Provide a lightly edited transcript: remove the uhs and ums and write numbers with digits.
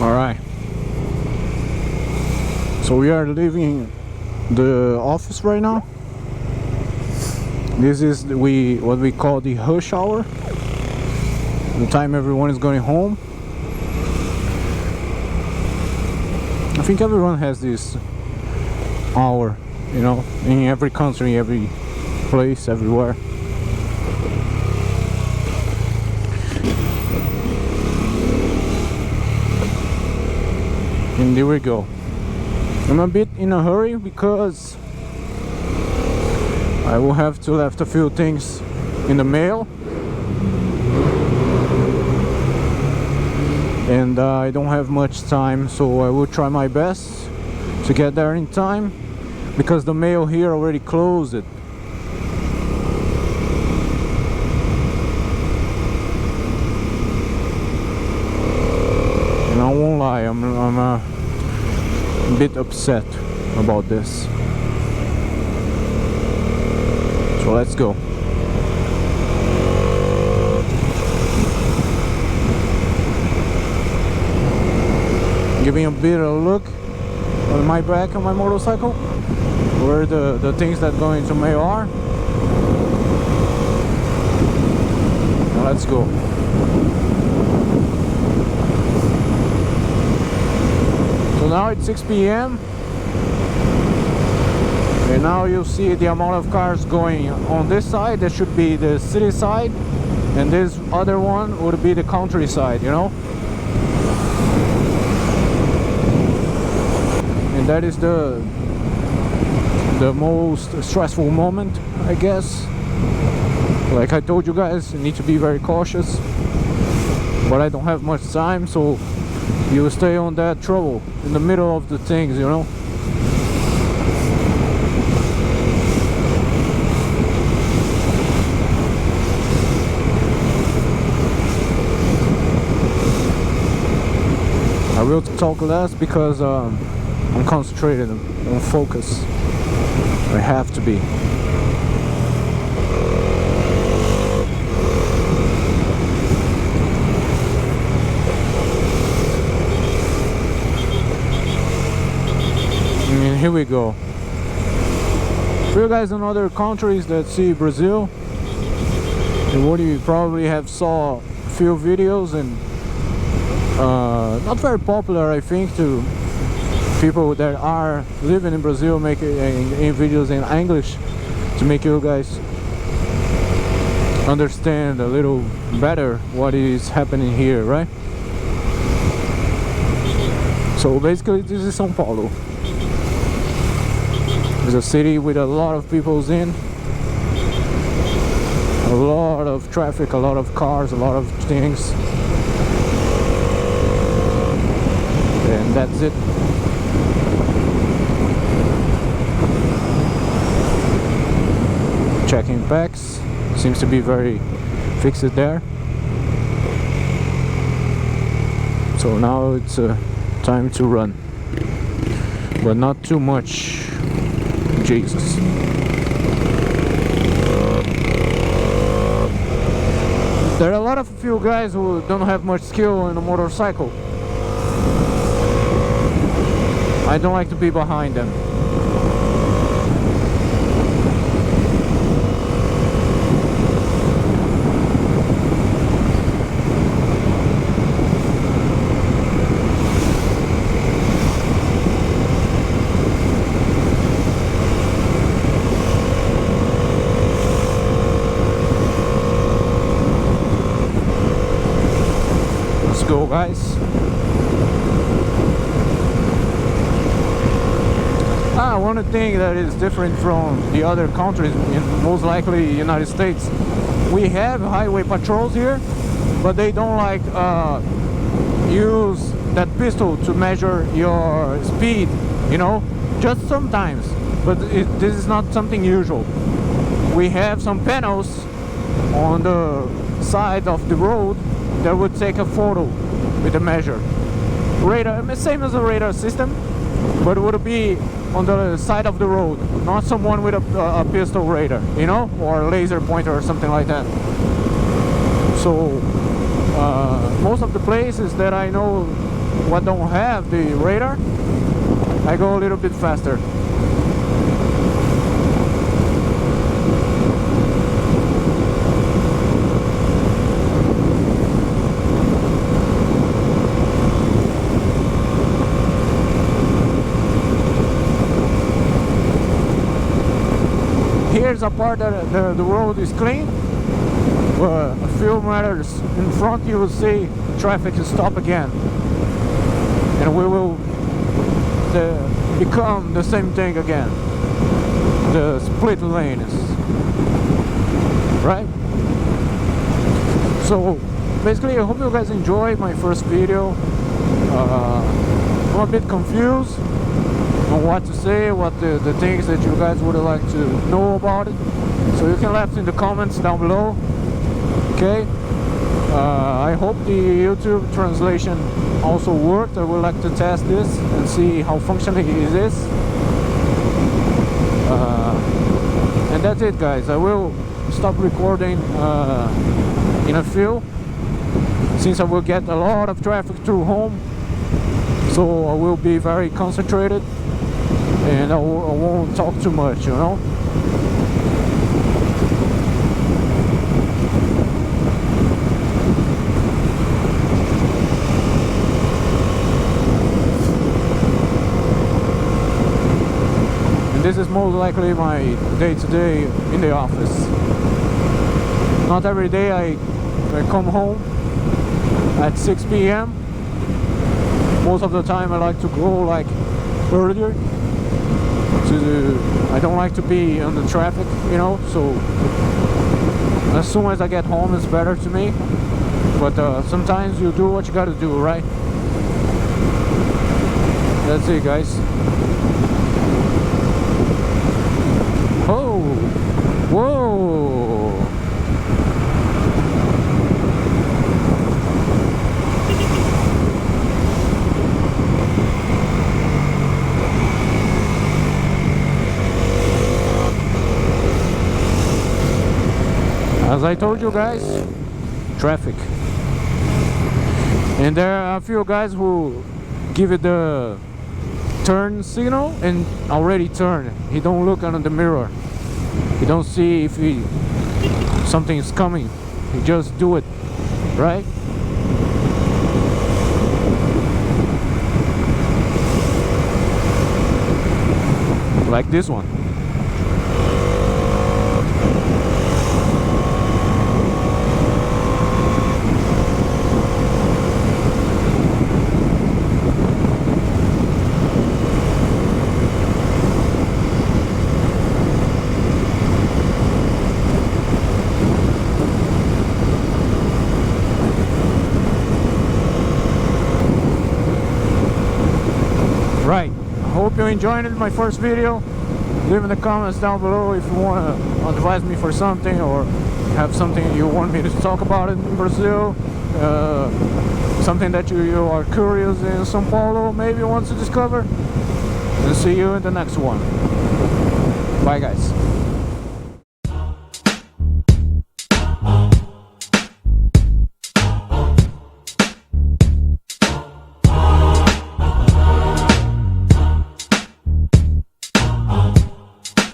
Alright, so we are leaving the office right now. This is what we call the hush hour, the time everyone is going home. I think everyone has this hour, you know, in every country, every place, everywhere. And there we go. I'm a bit in a hurry because I will have to left a few things in the mail, and I don't have much time, so I will try my best to get there in time because the mail here already closed it. And I won't lie, I'm a bit upset about this. So let's go. Giving a bit of a look on my back on my motorcycle where the things that go into mail are. Now let's go. So now it's 6 p.m. and now you see the amount of cars going on this side. That should be the city side, and this other one would be the countryside, you know. And that is the most stressful moment, I guess. Like I told you guys, you need to be very cautious, but I don't have much time, so you stay on that trouble in the middle of the things, you know. I will talk less because I'm concentrated, on focus. I have to be. And here we go. For you guys in other countries that see Brazil, you probably have saw a few videos, and not very popular, I think, to people that are living in Brazil, making videos in English to make you guys understand a little better what is happening here, right? So basically this is São Paulo. It's a city with a lot of people in, a lot of traffic, a lot of cars, a lot of things, and that's it. Checking packs, seems to be very fixed there. So now it's time to run, but not too much. Jesus. There are a lot of few guys who don't have much skill on a motorcycle. I don't like to be behind them. Go, guys. One thing that is different from the other countries, most likely United States, we have highway patrols here, but they don't like use that pistol to measure your speed, you know, just sometimes, but this is not something usual. We have some panels on the side of the road that would take a photo with a measure. Radar, same as a radar system, but it would be on the side of the road, not someone with a pistol radar, you know, or a laser pointer or something like that. So most of the places that I know what don't have the radar, I go a little bit faster. Here's a part that the road is clean. A few meters in front you will see traffic is stop again, and we will become the same thing again, the split lanes, right? So basically I hope you guys enjoyed my first video. I'm a bit confused on what to say, what the things that you guys would like to know about it, so you can leave in the comments down below. Okay, I hope the YouTube translation also worked. I would like to test this and see how functioning it is. And that's it, guys. I will stop recording in a few, since I will get a lot of traffic through home, so I will be very concentrated and I won't talk too much, you know. This is most likely my day-to-day in the office. Not every day I come home at 6 p.m. Most of the time I like to go like earlier. I don't like to be on the traffic, you know, so as soon as I get home it's better to me. But sometimes you do what you gotta do, right? That's it, guys. Oh, whoa! As I told you guys, traffic. And there are a few guys who give it the turn signal and already turn. He don't look under the mirror. He don't see if something is coming. He just do it, right? Like this one. Right, I hope you enjoyed it, my first video. Leave in the comments down below if you want to advise me for something, or have something you want me to talk about in Brazil, something that you are curious in São Paulo, maybe want to discover. And see you in the next one. Bye, guys.